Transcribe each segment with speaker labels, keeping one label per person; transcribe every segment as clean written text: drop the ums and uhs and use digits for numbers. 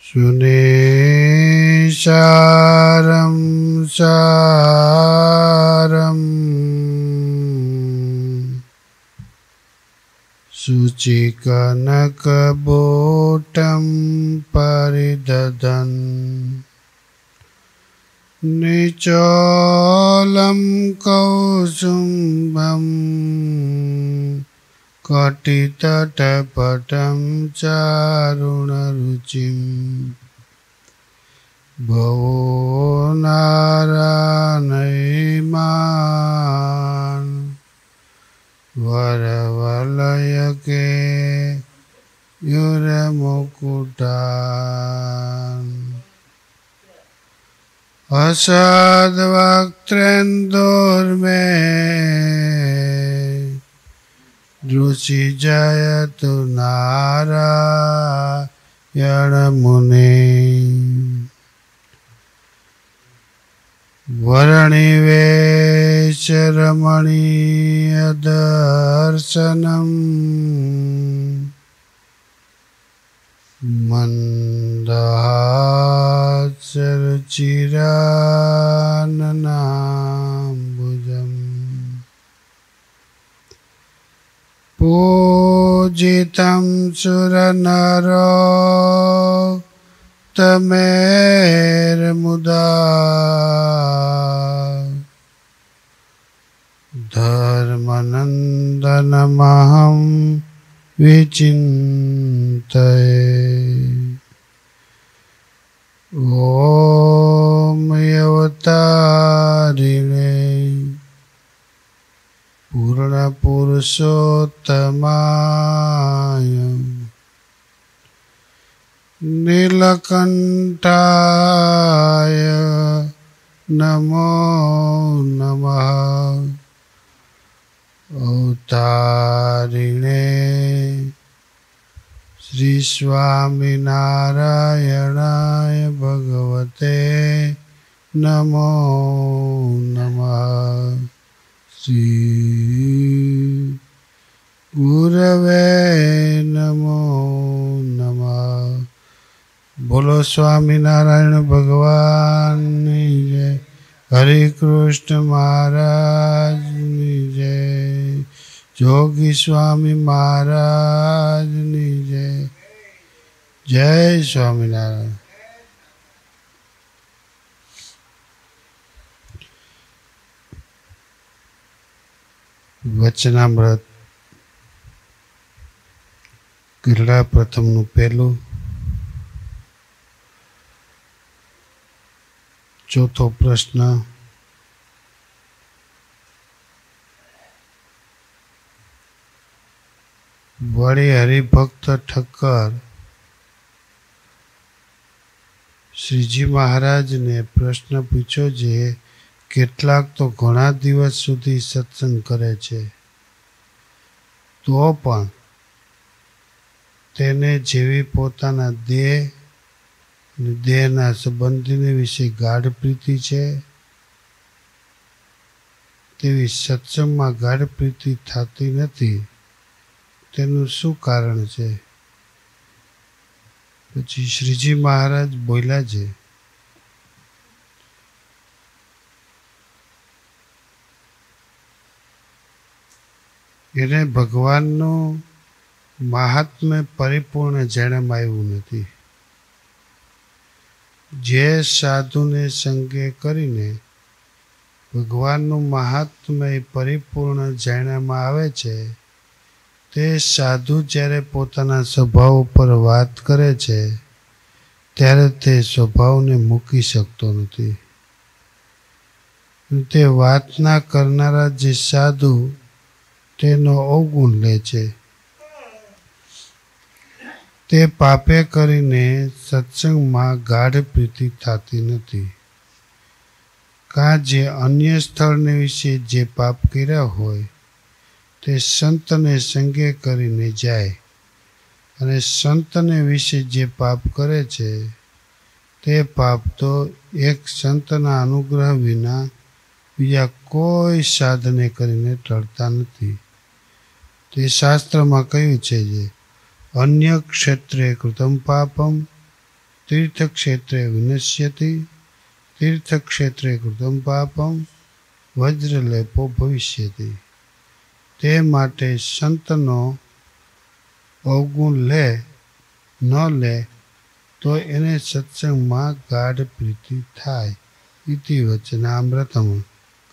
Speaker 1: સુનિશારમ સારમ શુચિકનકબોટં પરિદધન નિચોલમ કૌસુંભમ કટિતટપટં ચારુણરુચિં ભવો નારાયણૈમાન વરવલયકે યુરમુકુટાન અસદ્વક્ત્રેન્દોર્મે દૃષિજયતુ નારાયણમુનિ વર્ણિવેશરમણીયદર્શનમ મંદહાસ્યરુચિરાનનાંબુજમ પૂજિतं સુરનરોત્તમૈર્મુદા ધર્મનંદનમહં વિચિन्तये ઓમ અવતારિણે પૂર્ણપુરુષોત્તમાય નીલકંઠાય નમો નમઃ. અવતારિણે શ્રી સ્વામિનારાયણાય ભગવતે નમો નમઃ. શ્રી ગુરવે નમો નમઃ. બોલો સ્વામિનારાયણ ભગવાનની જય. હરે કૃષ્ણ મહારાજની જય. જોગી સ્વામી મહારાજની જય. જય સ્વામિનારાયણ. વચનામૃત ગિરડા પ્રથમનું પહેલું, ચોથો પ્રશ્ન. વળી હરિભક્ત ઠક્કર શ્રીજી મહારાજને પ્રશ્ન પૂછ્યો જે કેટલાક તો ઘણા દિવસ સુધી સત્સંગ કરે છે તો પણ તેને જેવી પોતાના દેહ અને દેહના સંબંધીને વિશે ગાઢ પ્રીતિ છે તેવી સત્સંગમાં ગાઢ પ્રીતિ થતી નથી. તેનું શું કારણ છે? પછી શ્રીજી મહારાજ બોલ્યા છે, એને ભગવાનનું મહાત્મ્ય પરિપૂર્ણ જાણવામાં આવ્યું નથી. જે સાધુને સંગે કરીને ભગવાનનું મહાત્મ્ય પરિપૂર્ણ જાણવામાં આવે છે તે સાધુ જ્યારે પોતાના સ્વભાવ ઉપર વાત કરે છે ત્યારે તે સ્વભાવને મૂકી શકતો નથી. તે વાતના કરનારા જે સાધુ તેનો અવગુણ લે છે. તે પાપે કરીને સત્સંગમાં ગાઢ પ્રીતિ થતી નથી. કાં જે અન્ય સ્થળને વિશે જે પાપ કર્યા હોય તે સંતને સંગે કરીને જાય અને સંતને વિશે જે પાપ કરે છે તે પાપ તો એક સંતના અનુગ્રહ વિના બીજા કોઈ સાધને કરીને ટળતા નથી. તે શાસ્ત્રમાં કહ્યું છે જે અન્ય ક્ષેત્રે કૃતમ પાપમ तीर्थक्षेत्रे विनश्यति तीर्थक्षेत्रे कृतं पापं वज्रलेपो भविष्यति। તે માટે સંતનો અવગુણ લે ન લે તો એને સત્સંગમાં ગાઢ પ્રીતિ થાય. ઇતિ વચનામૃતમ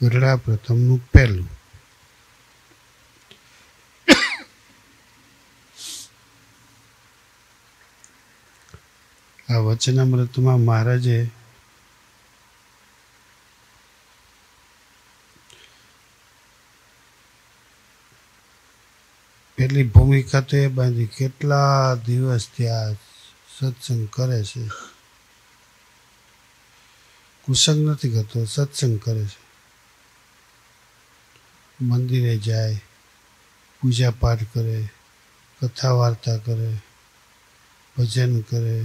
Speaker 1: ગરડા પ્રથમનું પહેલું. આ વચનામૃતમાં મહારાજે પેલી ભૂમિકા તો એ બાંધી કેટલા દિવસ ત્યાં સત્સંગ કરે છે. કુસંગ નથી કરતો, સત્સંગ કરે છે. મંદિરે જાય, પૂજા પાઠ કરે, કથા વાર્તા કરે, ભજન કરે.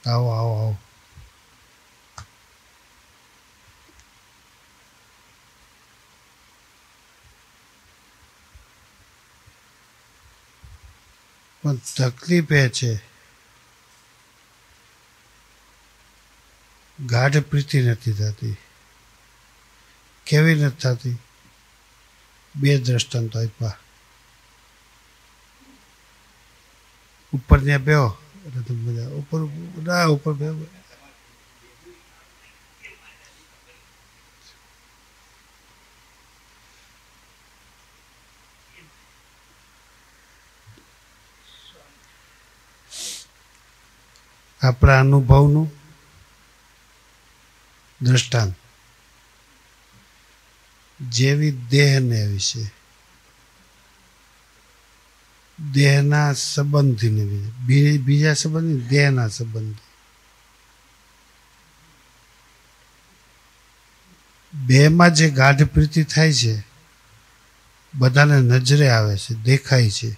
Speaker 1: આવો આવો આવો. પણ તકલીફ એ છે ગાઢ પ્રીતિ નથી થતી. કેવી નથી થતી? બે દ્રષ્ટાંતો આપ્યા. ઉપર ત્યાં બેહો એટલે તમે બધા ઉપર ના ઉપર બે આપણા અનુભવનું દ્રષ્ટાંત. જેવી દેહને વિશે, દેહના સંબંધીને વિશે, બીજા સંબંધી દેહના સંબંધી, બેમાં જે ગાઢ પ્રીતિ થાય છે બધાને નજરે આવે છે, દેખાય છે.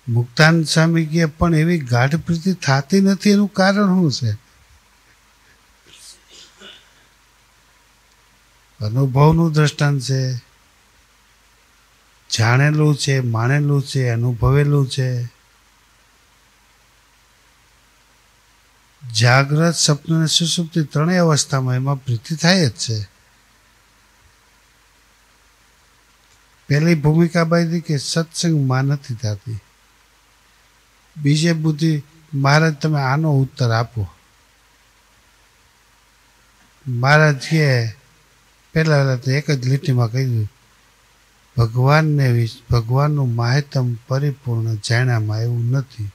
Speaker 1: મુક્તાનંદ સ્વામી કે પણ એવી ગાઢ પ્રીતિ થતી નથી. એનું કારણ શું છે? અનુભવનું દ્રષ્ટાંત છે, જાણેલું છે, માણેલું છે, અનુભવેલું છે. જાગ્રત, સ્વપ્ન અને સુષુપ્તિ ત્રણેય અવસ્થામાં એમાં પ્રીતિ થાય જ છે. પહેલી ભૂમિકા બાંધી કે સત્સંગમાં નથી થતી. બીજે બુદ્ધિ મહારાજ તમે આનો ઉત્તર આપો. મહારાજ કે પહેલા એક જ લીટીમાં કહ્યું ભગવાનનું માહિતમ પરિપૂર્ણ જાણ્યામાં એવું નથી.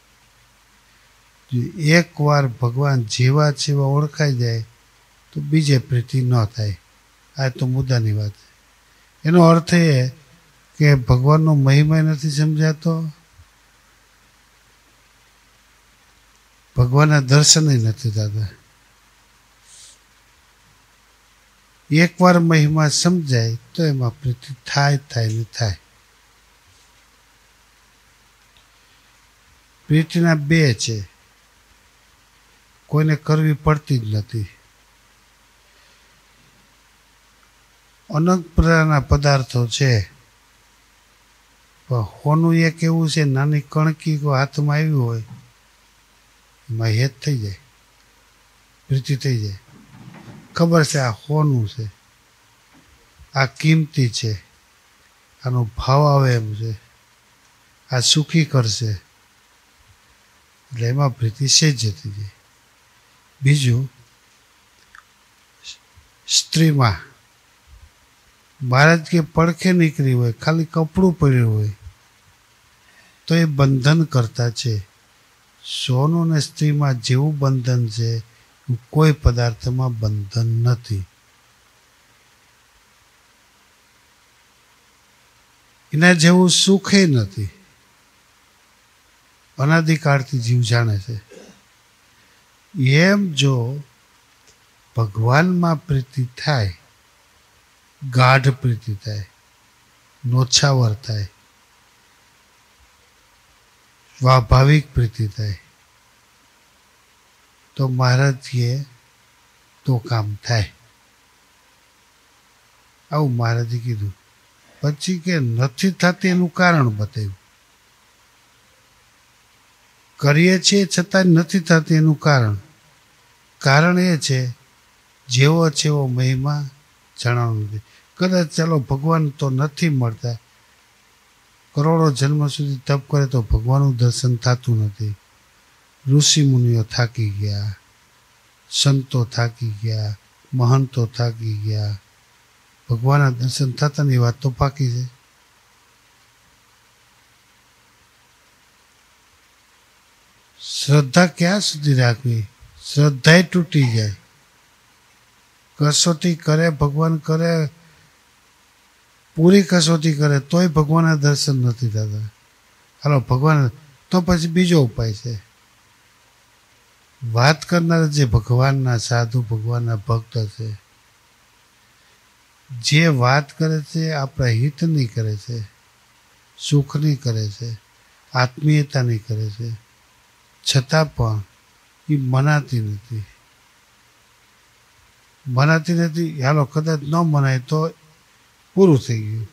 Speaker 1: એકવાર ભગવાન જેવા જેવા ઓળખાઈ જાય તો બીજે પ્રીતિ ન થાય. આ તો મુદ્દાની વાત. એનો અર્થ એ કે ભગવાનનો મહિમા નથી સમજાતો, ભગવાનના દર્શન નથી થતા. એકવાર મહિમા સમજાય તો એમાં પ્રીતિ થાય ને થાય. પ્રીતિના બે છે, કોઈને કરવી પડતી જ નથી. અનેક પ્રકારના પદાર્થો છે પણ હોનું એક એવું છે, નાની કણકી હાથમાં આવી હોય એમાં હેત થઈ જાય, પ્રીતિ થઈ જાય. ખબર છે આ હોનું છે, આ કિંમતી છે, આનો ભાવ આવે એમ છે, આ સુખી કરશે, એટલે એમાં પ્રીતિ સેજ જતી જાય. બીજું સ્ત્રીમાં મહારાજ કે પડખે નીકળી હોય, ખાલી કપડું પડ્યું હોય તો એ બંધન કરતા છે. સોનું ને સ્ત્રીમાં જેવું બંધન છે કોઈ પદાર્થમાં બંધન નથી. એના જેવું સુખે નથી. અનાદિકાળથી જીવ જાણે છે. એમ જો ભગવાનમાં પ્રીતિ થાય, ગાઢ પ્રીતિ થાય, નોછાવર થાય, સ્વાભાવિક પ્રીતિ થાય તો મહારાજ કહે તો કામ થાય. આવું મહારાજે કીધું. પછી કે નથી થતી એનું કારણ બતાવ્યું. કરીએ છીએ છતાં નથી થતી એનું કારણ એ છે જેવો છે એવો મહિમા જણાવવાનું નથી. કદાચ ચાલો ભગવાન તો નથી મળતા, કરોડો જન્મ સુધી તપ કરે તો ભગવાનનું દર્શન થતું નથી. ઋષિ મુનિઓ થાકી ગયા, સંતો થાકી ગયા, મહંતો થાકી ગયા, ભગવાનના દર્શન થતા ની વાત તો પાકી છે. શ્રદ્ધા ક્યાં સુધી રાખવી? શ્રદ્ધાય તૂટી જાય. કસોટી કરે ભગવાન કરે, પૂરી કસોટી કરે તોય ભગવાનના દર્શન નથી થતા. હાલો ભગવાન તો પછી બીજો ઉપાય છે. વાત કરનાર જે ભગવાનના સાધુ ભગવાનના ભક્ત છે, જે વાત કરે છે આપણા હિતની કરે છે, સુખની કરે છે, આત્મીયતાની કરે છે, છતાં પણ એ મનાતી નથી. હાલો કદાચ ન મનાય તો પૂરું થઈ ગયું.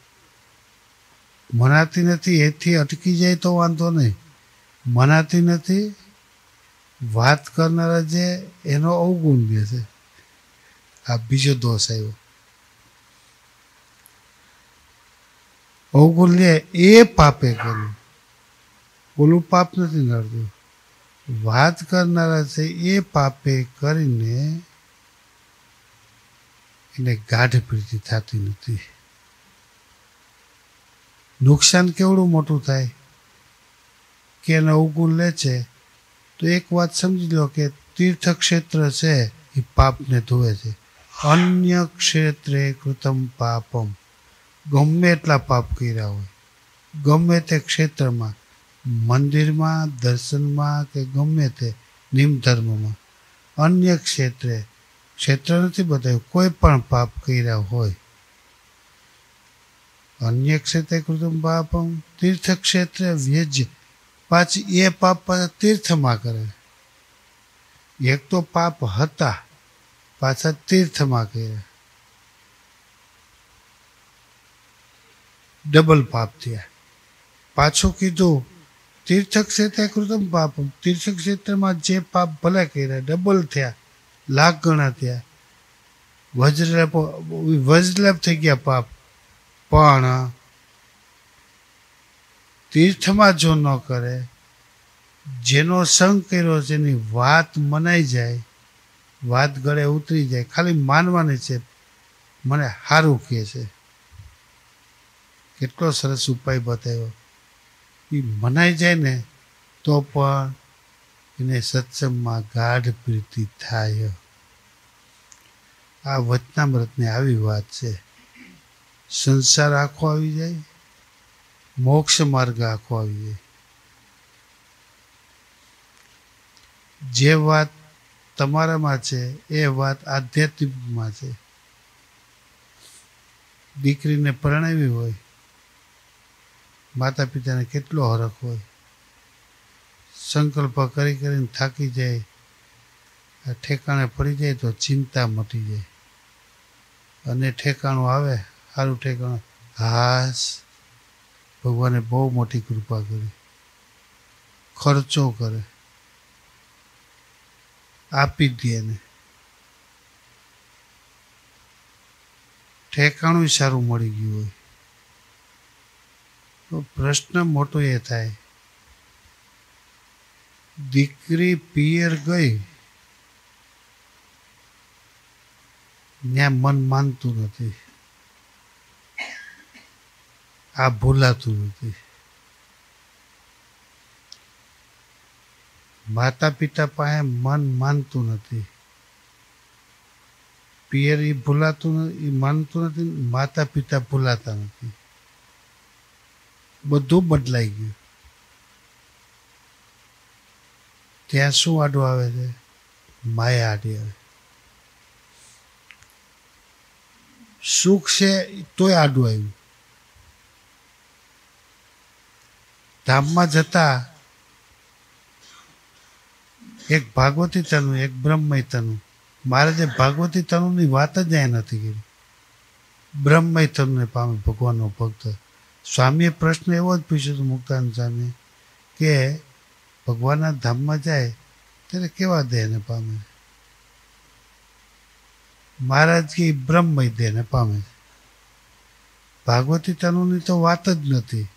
Speaker 1: મનાતી નથી એથી અટકી જાય તો વાંધો નહીં. મનાતી નથી, વાત કરનારા જે એનો અવગુણ લે છે. આ બીજો દોષ આવ્યો. અવગુણ લે એ પાપે કર્યું, ઓલું પાપ નથી નડતું. વાત કરનારા છે એ પાપે કરીને એને ગાઢ પ્રીતિ થતી નથી. નુકસાન કેવડું મોટું થાય કે એને અવગુણ લે છે તો એક વાત સમજી લો કે તીર્થક્ષેત્ર છે એ પાપને ધોવે છે. અન્ય ક્ષેત્રે કૃતમ પાપમ. ગમે એટલા પાપ કર્યા હોય, ગમે તે ક્ષેત્રમાં, મંદિરમાં, દર્શનમાં કે ગમે તે નિમ ધર્મમાં, અન્ય ક્ષેત્રે, ક્ષેત્ર નથી બતાવ્યું, કોઈ પણ પાપ કર્યા હોય, અન્ય ક્ષેત્રે કૃતમ પાપમ તીર્થક્ષેત્રે વ્યજ્ય. પાછી એ પાપ પાછા તીર્થમાં કરે. એક તો પાપ હતા, પાછા તીર્થમાં કર્યા, ડબલ પાપ થયા. પાછું કીધું તીર્થક્ષેત્રે કૃતમ પાપમ. તીર્થક્ષેત્રમાં જે પાપ ભલે કર્યા ડબલ થયા, લાખ ગણા થયા. વજ્રલેપ થઈ ગયા પાપ. પણ તીર્થમાં જો ન કરે, જેનો સંગ કર્યો છે એની વાત મનાઈ જાય, વાત ગળે ઉતરી જાય, ખાલી માનવાની છે, મને સારું કહે છે. કેટલો સરસ ઉપાય બતાવ્યો. એ મનાઈ જાય ને તો પણ એને સત્સંગમાં ગાઢ પ્રીતિ થાય. આ વચનામૃતની આવી વાત છે. સંસાર આખો આવી જાય, મોક્ષ માર્ગ આખો આવી જાય. જે વાત તમારામાં છે એ વાત આધ્યાત્મિકમાં છે. દીકરીને પરણાવી હોય, માતા પિતાને કેટલો હરખ હોય, સંકલ્પ કરી કરીને થાકી જાય, ઠેકાણે પડી જાય તો ચિંતા મટી જાય. અને ઠેકાણું આવે, સારું ઠેકાણું, હાશ ભગવાને બહુ મોટી કૃપા કરી, ખર્ચો કરે, આપી દે એને, ઠેકાણું સારું મળી ગયું હોય. તો પ્રશ્ન મોટો એ થાય, દીકરી પિયર ગઈ, ત્યાં મન માનતું નથી, આ ભૂલાતું નથી. માતા પિતા પાસે મન માનતું નથી, પિયર એ ભૂલાતું એ માનતું નથી, માતા પિતા ભૂલાતા નથી. બધું બદલાઈ ગયું. ત્યાં શું આડું આવે છે? માયા આડી આવે. સુખ છે તોય આડું આવ્યું. ધામમાં જતા એક ભાગવતી તનું, એક બ્રહ્મય તનું, મહારાજે ભાગવતી તનુની વાત જ અહીંયા નથી કરી. બ્રહ્મય તનુને પામે ભગવાનનો ભક્ત. સ્વામીએ પ્રશ્ન એવો જ પૂછ્યો હતો મુક્તાનંદ સ્વામીએ કે ભગવાનના ધામમાં જાય ત્યારે કેવા દેહને પામે? મહારાજ કે બ્રહ્મય દેહને પામે. ભાગવતી તનુની તો વાત જ નથી.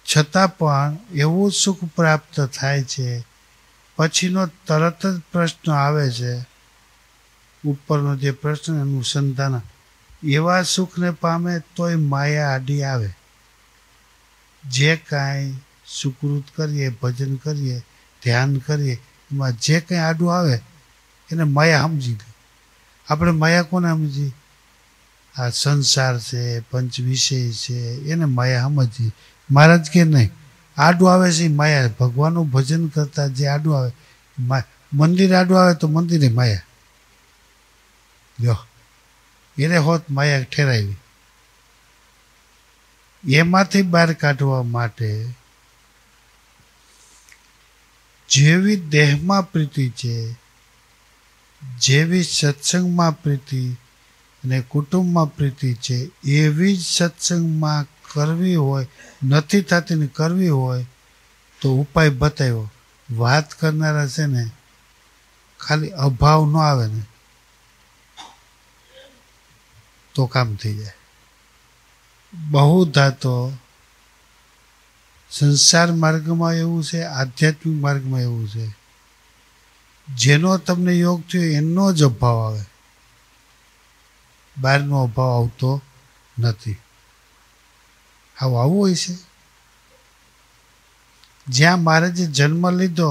Speaker 1: છતાં પણ એવું સુખ પ્રાપ્ત થાય છે. પછીનો તરત જ પ્રશ્ન આવે છે, ઉપરનો જે પ્રશ્ન અનુસંધાન, એવા સુખને પામે તોય માયા આડી આવે. જે કાંઈ સુકૃત કરીએ, ભજન કરીએ, ધ્યાન કરીએ, એમાં જે કંઈ આડું આવે એને માયા સમજી લે. આપણે માયા કોને સમજી? આ સંસાર છે, પંચ વિષય છે, એને માયા સમજી. મહારાજ કે નહીં, આડું આવે છે એ માયા. ભગવાનનું ભજન કરતા જે આડું આવે, મંદિર આડું આવે તો મંદિરે માયા લ્યો, એને હોત માયા ઠેરાવી. એમાંથી બહાર કાઢવા માટે જેવી દેહમાં પ્રીતિ છે, જેવી સત્સંગમાં પ્રીતિ અને કુટુંબમાં પ્રીતિ છે, એવી જ સત્સંગમાં કરવી હોય, નથી થતી ને કરવી હોય તો ઉપાય બતાવ્યો. વાત કરનારા છે ને ખાલી અભાવ ન આવે ને તો કામ થઈ જાય. બહુધા તો સંસાર માર્ગમાં એવું છે, આધ્યાત્મિક માર્ગમાં એવું છે, જેનો તમને યોગ થયો એનો જ અભાવ આવે, બહારનો અભાવ આવતો નથી. આવું હોય છે. જ્યાં મહારાજે જન્મ લીધો,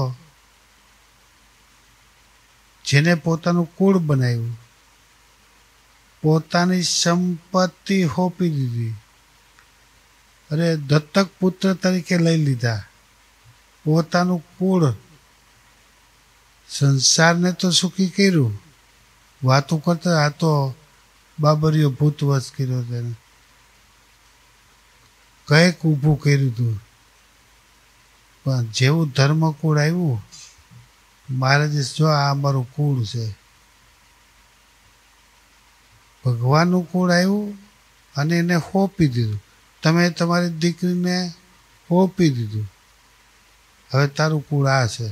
Speaker 1: જેને પોતાનું કુળ બનાવ્યું, પોતાની સંપત્તિ હોપી દીધી, અરે દત્તક પુત્ર તરીકે લઈ લીધા, પોતાનું કુળ, સંસારને તો સુખી કર્યું. વાતું કરતા આ તો બાબરીઓ ભૂતવશ કર્યો તેને, કંઈક ઊભું કર્યું હતું. પણ જેવું ધર્મકુળ આવ્યું, મહારાજે જો આ અમારું કુળ છે, ભગવાનનું કુળ આવ્યું અને એને હોપી દીધું. તમે તમારી દીકરીને હોપી દીધું, હવે તારું કુળ આ છે.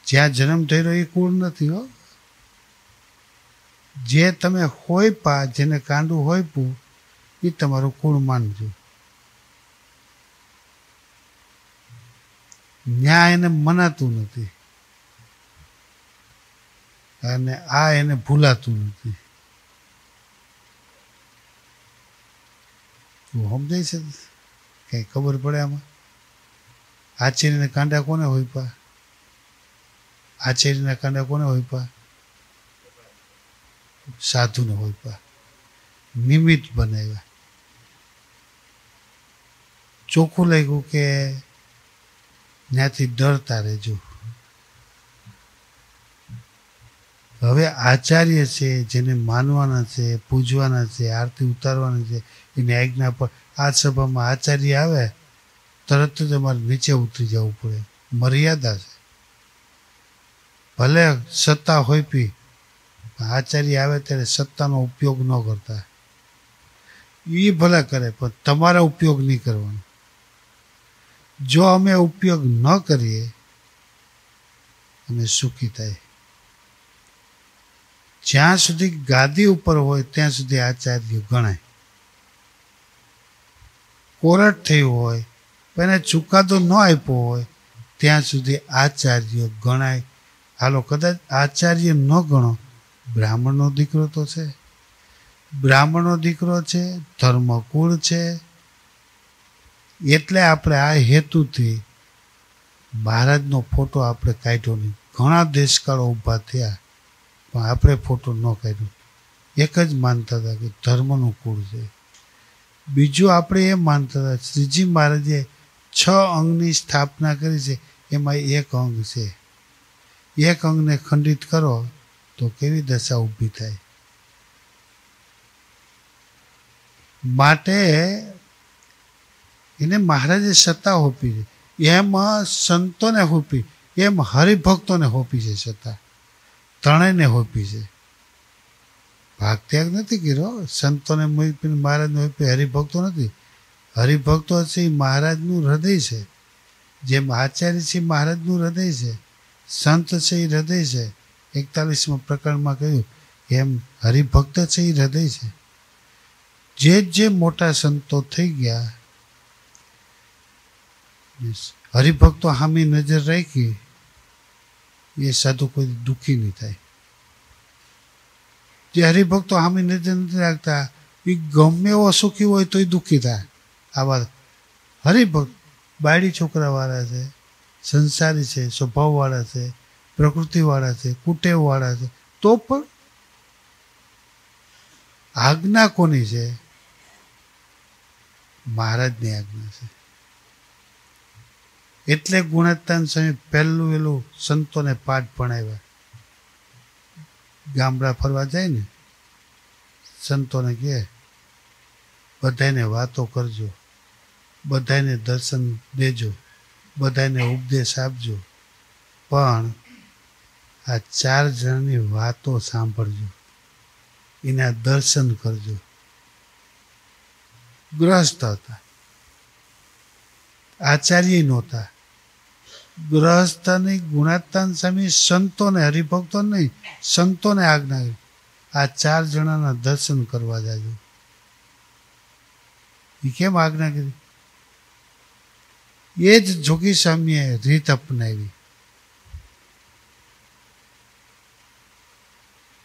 Speaker 1: જ્યાં જન્મ થઈ રહ્યો એ કુળ નથી હો. જે તમે હોયપા, જેને કાંડું હોયપું, એ તમારું કુળ માનજો. ન્યાય એને મનાતું નથી અને આ એને ભૂલાતું નથી. સમજાય છે? કઈ ખબર પડે આમાં? આચાર્યના કાંડા કોને હોયપા? આચાર્યના કાંડા કોને હોયપા? સાધુને હોયપા. નિમિત્ત બનાવ્યા. ચોખ્ખું લાગ્યું કે ત્યાંથી ડરતા રહેજો. હવે આચાર્ય છે, જેને માનવાના છે, પૂજવાના છે, આરતી ઉતારવાના છે, એની આજ્ઞા પર આ સભામાં આચાર્ય આવે તરત જ અમારે નીચે ઉતરી જવું પડે. મર્યાદા છે. ભલે સત્તા હોય પી, આચાર્ય આવે ત્યારે સત્તાનો ઉપયોગ ન કરતા. એ ભલે કરે પણ તમારા ઉપયોગ નહીં કરવાનો. જો અમે ઉપયોગ ન કરીએ અમે સુખી થાય. જ્યાં સુધી ગાદી ઉપર હોય ત્યાં સુધી આચાર્ય ગણાય. કોરટ થયું હોય પણ એને ચુકાદો ન આપ્યો હોય ત્યાં સુધી આચાર્ય ગણાય. હાલો કદાચ આચાર્ય ન ગણો, બ્રાહ્મણનો દીકરો તો છે, બ્રાહ્મણનો દીકરો છે, ધર્મકુળ છે. એટલે આપણે આ હેતુથી મહારાજનો ફોટો આપણે કાઢ્યો નહીં. ઘણા દેશકાળો ઊભા થયા પણ આપણે ફોટો ન કાઢ્યો. એક જ માનતા હતા કે ધર્મનું કુળ છે. બીજું આપણે એ માનતા હતા શ્રીજી મહારાજે 6 અંગની સ્થાપના કરી છે, એમાં એક અંગ છે. એક અંગને ખંડિત કરો તો કેવી દશા ઊભી થાય. માટે એને મહારાજે સત્તા હોપી, એમાં સંતોને હોપી. એમ હરિભક્તોને હોપી છે, છતાં ત્રણેયને હોપી છે. ભાગ ત્યાગ નથી કર્યો. સંતોને મહારાજને હોપી, હરિભક્તો નથી. હરિભક્તો છે એ મહારાજનું હૃદય છે. જેમ આચાર્ય છે મહારાજનું હૃદય છે, સંત છે એ હૃદય છે. 41મા પ્રકરણમાં કહ્યું એમ હરિભક્ત છે એ હૃદય છે. જે મોટા સંતો થઈ ગયા, હરિભક્તો સામી નજર રાખી, એ સાધુ કોઈ દુઃખી નહીં થાય. જે હરિભક્તો સામી નજર નથી રાખતા એ ગમે એવો સુખી હોય તોય દુઃખી થાય. આવા હરિભક્ત બાયડી છોકરાવાળા છે, સંસારી છે, સ્વભાવવાળા છે, પ્રકૃતિવાળા છે, કુટેવવાળા છે, તો પણ આજ્ઞા કોની છે? મહારાજની આજ્ઞા છે. એટલે ગુણત્તાન સ્વામી પહેલું એલું સંતોને પાઠ ભણાવ્યા. ગામડા ફરવા જાય ને, સંતોને કહે બધાને વાતો કરજો, બધાને દર્શન દેજો, બધાને ઉપદેશ આપજો, પણ આ 4 જણની વાતો સાંભળજો, એના દર્શન કરજો. ગ્રસ્ત હતા, આચાર્ય નહોતા. ગ્રહસ્થની ગુણાત્તાન સ્વામી સંતોને, હરિભક્તો નહીં, સંતોને આજ્ઞા કરી આ 4 જણાના દર્શન કરવા જાજો. એ કેમ આજ્ઞા કરી? એ જ જોગી સ્વામીએ રીત અપનાવી.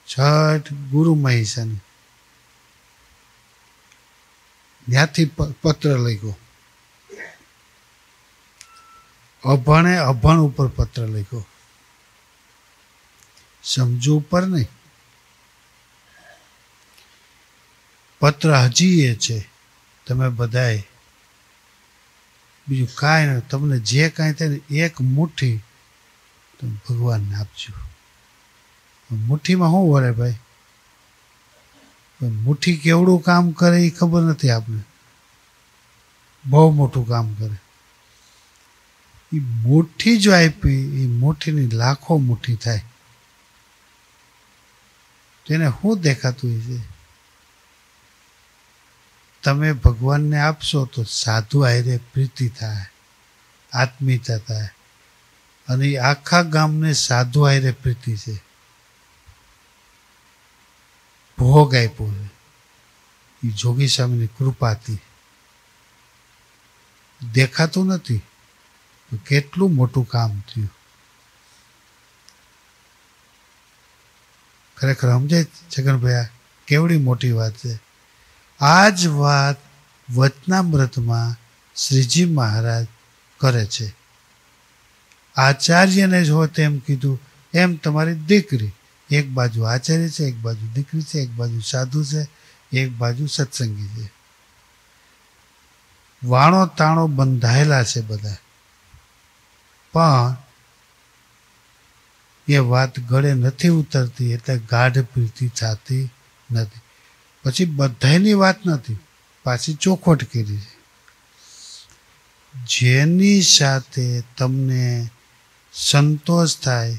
Speaker 1: છઠ ગુરુ મહિષાની ત્યાંથી પત્ર લખ્યો. અભણે અભણ ઉપર પત્ર લખ્યો, સમજુ ઉપર નહીં. પત્ર હજી એ છે. તમે બધાએ બીજું કાંઈ નહીં, તમને જે કાંઈ થાય ને એક મુઠ્ઠી તમે ભગવાનને આપજો. મુઠ્ઠીમાં શું વળે ભાઈ? મુઠ્ઠી કેવડું કામ કરે એ ખબર નથી આપને. બહુ મોટું કામ કરે. એ મુઠ્ઠી જો આપી, એ મુઠ્ઠીની લાખો મુઠ્ઠી થાય. તેને શું દેખાતું છે? તમે ભગવાનને આપશો તો સાધુ હારે પ્રીતિ થાય, આત્મીયતા થાય. અને એ આખા ગામને સાધુ હારે પ્રીતિ છે. ભોગ આપ્યો છે એ જોગી સ્વામીની કૃપાથી. દેખાતું નથી તો કેટલું મોટું કામ થયું. ખરેખર સમજાય છગનભાઈ? કેવડી મોટી વાત છે. આ જ વાત વચનામૃતમાં શ્રીજી મહારાજ કરે છે. આચાર્યને જો તેમ કીધું એમ તમારી દીકરી, એક બાજુ આચાર્ય છે, એક બાજુ દીકરી છે, એક બાજુ સાધુ છે, એક બાજુ સત્સંગી છે. વાણો તાણો બંધાયેલા છે બધા, પણ એ વાત ગળે નથી ઉતરતી, એટલે ગાઢ પ્રીતિ થતી નથી. પછી બધાની વાત નથી, પાછી ચોખવટ કરી છે. જેની સાથે તમને સંતોષ થાય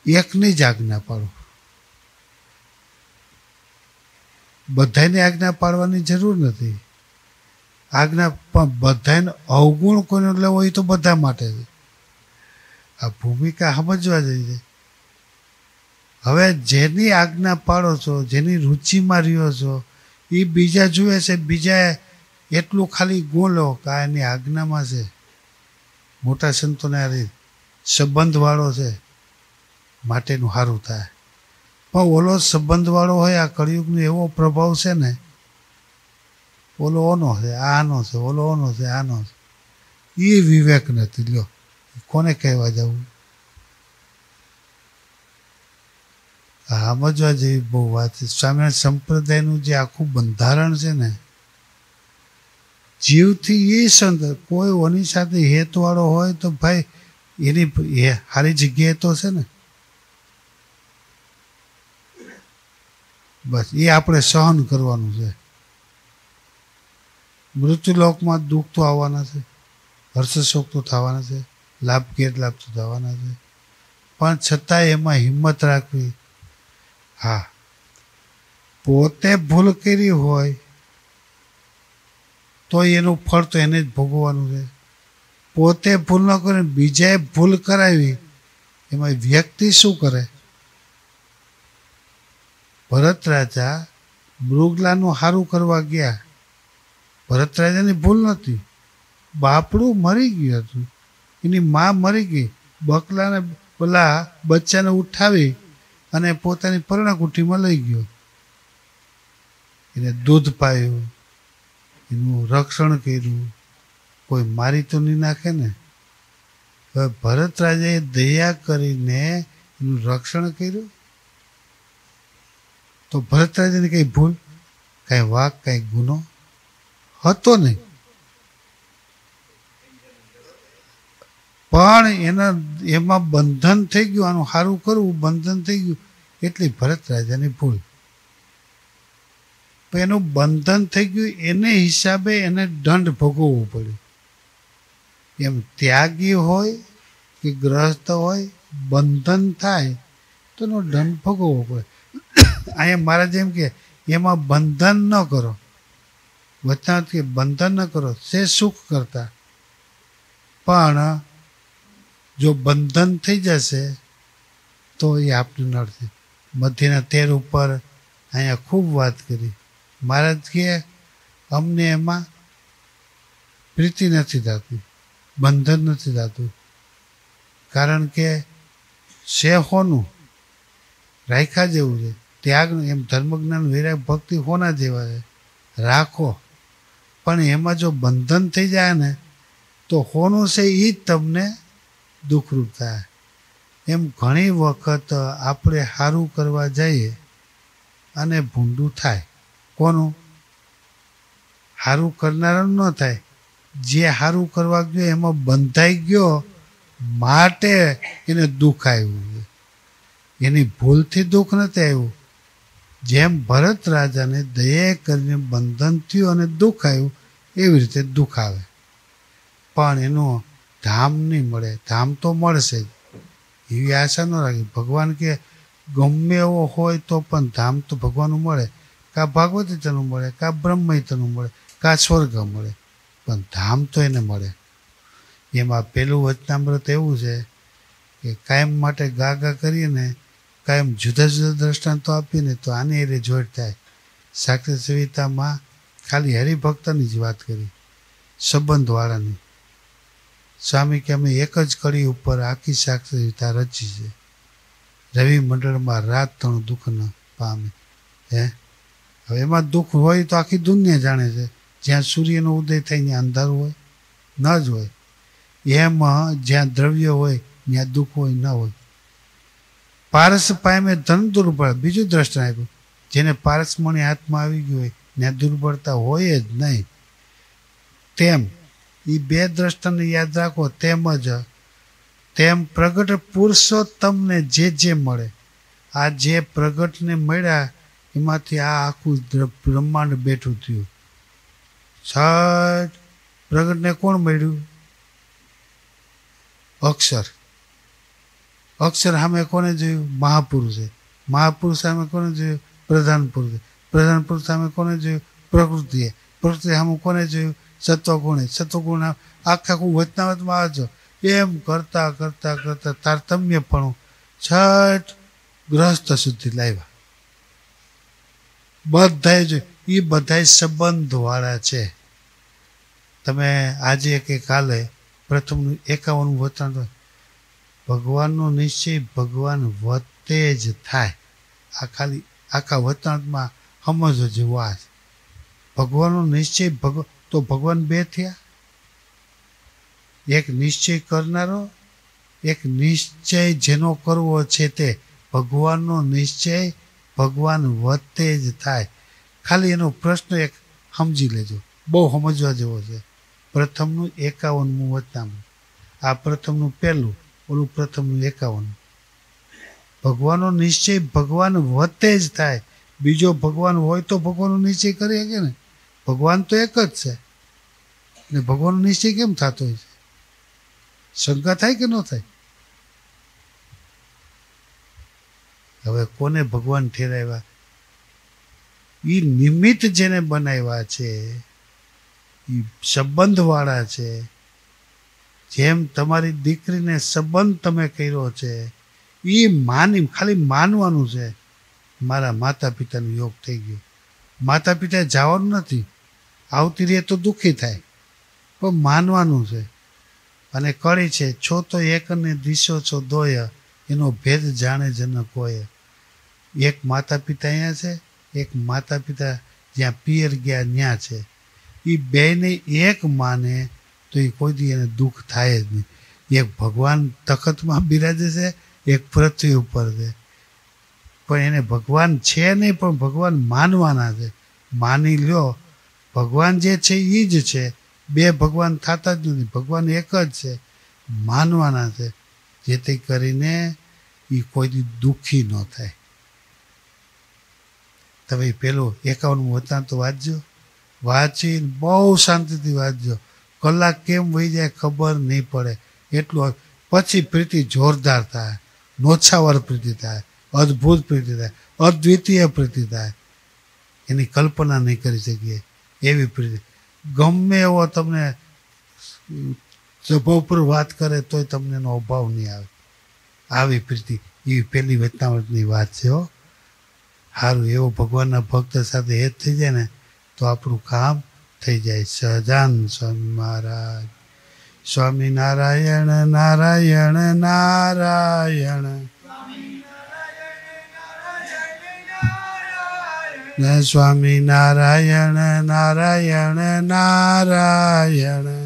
Speaker 1: એકની જ આજ્ઞા પાડો. બધાને આજ્ઞા પાડવાની જરૂર નથી. આજ્ઞા પણ બધાને અવગુણ કોઈને લેવો એ તો બધા માટે છે. આ ભૂમિકા સમજવા જઈએ. હવે જેની આજ્ઞા પાડો છો, જેની રુચિમાં રહ્યો છો, એ બીજા જુએ છે, બીજા એટલું ખાલી ગુણ લો કે આ એની આજ્ઞામાં છે. મોટા સંતોને આ રીત સંબંધવાળો છે માટેનું સારું થાય. પણ ઓલો સંબંધવાળો હોય, આ કળિયુગનો એવો પ્રભાવ છે ને, ઓલો ઓનો છે, આનો છે, ઓલો ઓનો છે, આનો છે. એ વિવેક નથી. લ્યો, કોને કહેવા જવું? સમજવા જેવી બહુ વાત છે. સ્વામિનારાયણ સંપ્રદાયનું જે આખું બંધારણ છે ને, જીવથી એ સંત કોઈ ઓની સાથે હેતવાળો હોય તો ભાઈ એની સારી જગ્યાએ તો છે ને. બસ એ આપણે સહન કરવાનું છે. મૃત્યુલોકમાં દુઃખ તો આવવાના છે, હર્ષશોક તો થવાના છે, લાભ ગેરલાભ તો થવાના છે, પણ છતાંય એમાં હિંમત રાખવી. હા, પોતે ભૂલ કરી હોય તો એનું ફળ તો એને જ ભોગવવાનું છે. પોતે ભૂલ ન કરે બીજાએ ભૂલ કરાવી, એમાં વ્યક્તિ શું કરે? ભરત રાજા મૃગલાનું સારું કરવા ગયા. ભરત રાજાની ભૂલ નથી, બાપડું મરી ગયું હતું, એની માં મરી ગઈ. બકલાને પેલા બચ્ચાને ઉઠાવી અને પોતાની પર્ણકુટીમાં લઈ ગયો. એને દૂધ પાયું, એનું રક્ષણ કર્યું. કોઈ મારી તો નહીં નાખે ને. હવે ભરત રાજાએ દયા કરીને એનું રક્ષણ કર્યું, તો ભરત રાજાની કઈ ભૂલ, કઈ વાક, કઈ ગુનો હતો નહીં. પણ એમાં બંધન થઈ ગયું, આનું સારું કરવું બંધન થઈ ગયું, એટલી ભરત રાજાની ભૂલ. પણ એનું બંધન થઈ ગયું, એને હિસાબે એને દંડ ભોગવવો પડ્યો. એમ ત્યાગી હોય કે ગ્રહસ્થ હોય, બંધન થાય તો એનો દંડ ભોગવવો પડે. અહીંયા મહારાજ એમ કે એમાં બંધન ન કરો, વચનામૃત કે બંધન ન કરો સે સુખ કરતા. પણ જો બંધન થઈ જશે તો એ આપને નડશે. મધ્યના 13 ઉપર અહીંયા ખૂબ વાત કરી. મહારાજ કે અમને એમાં પ્રીતિ નથી થતી, બંધન નથી થતું, કારણ કે છે હોનું રાખ્યા જેવું છે. ત્યાગનું એમ ધર્મજ્ઞાન વૈરાગ ભક્તિ હોના જેવા છે, રાખો. પણ એમાં જો બંધન થઈ જાય ને તો હોનું છે એ જ તમને દુઃખરૂપ થાય. એમ ઘણી વખત આપણે સારું કરવા જઈએ અને ભૂંડું થાય. કોનું? સારું કરનારાનું ન થાય. જે સારું કરવા ગયો એમાં બંધાઈ ગયો માટે એને દુઃખ આવ્યું છે. એની ભૂલથી દુઃખ નથી આવ્યું. જેમ ભરત રાજાને દયા કરીને બંધન થયું અને દુઃખ આવ્યું, એવી રીતે દુઃખ આવે. પણ એનું ધામ નહીં મળે. ધામ તો મળશે જ, એવી આશા ન રાખી. ભગવાન કે ગમે એવો હોય તો પણ ધામ તો ભગવાનનું મળે. કાં ભાગવતીતનું મળે, કાં બ્રહ્મહિતનું મળે, કાં સ્વર્ગ મળે, પણ ધામ તો એને મળે. એમાં પેલું વચનામૃત એવું છે કે કાયમ માટે ગા ગા કરીને કાયમ જુદા જુદા દ્રષ્ટાંતો આપીને તો આની એ જોડ થાય. સાક્ષર સંહિતામાં ખાલી હરિભક્તની જ વાત કરી, સંબંધવાળાની. સ્વામી કે અમે એક જ કડી ઉપર આખી સાક્ષર સંહિતા રચી છે. રવિ મંડળમાં રાત તણું દુઃખ ન પામે. હવે એમાં દુઃખ હોય તો આખી દુનિયા જાણે છે. જ્યાં સૂર્યનો ઉદય થાય ત્યાં અંધારું હોય ન જ હોય. એમાં જ્યાં દ્રવ્ય હોય ત્યાં દુઃખ હોય ન હોય. પારસ પામે ધન દુર્બળ, બીજું દ્રષ્ટાંત આપ્યું. જેને પારસમણી હાથમાં આવી ગયું હોય ત્યાં દુર્બળતા હોય જ નહીં. તેમ એ બે દ્રષ્ટાને યાદ રાખો. તેમ પ્રગટ પુરુષોત્તમને જે મળે, આ જે પ્રગટને મળ્યા એમાંથી આ આખું બ્રહ્માંડ બેઠું થયું. છઠ પ્રગટને કોણ મળ્યું? અક્ષર. અક્ષર સામે કોને જોયું? મહાપુરુષે. મહાપુરુષ સામે કોને જોયું? પ્રધાન પુરુષે. પ્રધાન પુરુષ સામે કોને જોયું? પ્રકૃતિએ. પ્રકૃતિ સામે કોને જોયું? સત્વગુણે. સત્વગુણ આખું વચનામૃતમાં આવે છે. એમ કરતા કરતા કરતા તારતમ્યપણું છઠ ગ્રહસ્થ સુધી લાવ્યા. બધાએ જોયું. એ બધા સંબંધવાળા છે. તમે આજે કે કાલે પ્રથમનું 51 વચનામૃત, ભગવાનનો નિશ્ચય ભગવાન વતે જ થાય. આ ખાલી આખા વચનામૃતમાં સમજો જેવો આ છે. ભગવાનનો નિશ્ચય તો ભગવાન બે થયા. એક નિશ્ચય કરનારો, એક નિશ્ચય જેનો કરવો છે તે. ભગવાનનો નિશ્ચય ભગવાન વતે જ થાય. ખાલી એનો પ્રશ્ન એક સમજી લેજો, બહુ સમજવા જેવો છે. પ્રથમનું 51મું વચનામૃત, આ પ્રથમનું પહેલું, ઓલું પ્રથમનું 51. ભગવાનનો નિશ્ચય ભગવાન વતે જ થાય. બીજો ભગવાન હોય તો ભગવાનનો નિશ્ચય કરી શકે ને? ભગવાન તો એક જ છે ને ભગવાનનો નિશ્ચય કેમ થતો હોય છે? શંકા થાય કે ન થાય? હવે કોને ભગવાન ઠેરાવ્યા? એ નિમિત્ત જેને બનાવ્યા છે, એ સંબંધવાળા છે. જેમ તમારી દીકરીને સંબંધ તમે કર્યો છે, એ ખાલી માનવાનું છે મારા માતા પિતાનું યોગ થઈ ગયું. માતા પિતાએ જવાનું નથી, આવતી રહે તો દુઃખી થાય, પણ માનવાનું છે. અને કળી છે, છો તો એક ને દિશો છો દોય, એનો ભેદ જાણે જન કોઈ. એક માતા પિતા અહીંયા છે, એક માતા પિતા જ્યાં પિયર ગયા ત્યાં છે. એ બેને એક માને તો એ કોઈ દી એને દુઃખ થાય જ નહીં. એક ભગવાન તખતમાં બિરાજે છે, એક પૃથ્વી ઉપર છે. પણ એને ભગવાન છે નહીં, પણ ભગવાન માનવાના છે. માની લ્યો, ભગવાન જે છે એ જ છે. બે ભગવાન થતા જ નથી, ભગવાન એક જ છે. માનવાના છે, જેથી કરીને એ કોઈ દી દુઃખી ન થાય. તમે પેલું 51મું વચન તો વાંચજો, વાંચીને બહુ શાંતિથી વાંચજો. કલાક કેમ વહી જાય ખબર નહીં પડે એટલું. પછી પ્રીતિ જોરદાર થાય, નોછાવર પ્રીતિ થાય, અદ્ભુત પ્રીતિ થાય, અદ્વિતીય પ્રીતિ થાય. એની કલ્પના નહીં કરી શકીએ એવી પ્રીતિ. ગમે એવો તમને સ્વભાવ પર વાત કરે તોય તમને એનો અભાવ નહીં આવે. આવી પ્રીતિ એવી પહેલી વચનામૃતની વાત છે. હો સારું, એવો ભગવાનના ભક્ત સાથે હેત થઈ જાય ને તો આપણું કામ થઈ જાય. સહજાન સ્વામી મહારાજ. સ્વામિનારાયણ નારાયણ નારાયણ, સ્વામિનારાયણ નારાયણ નારાયણ.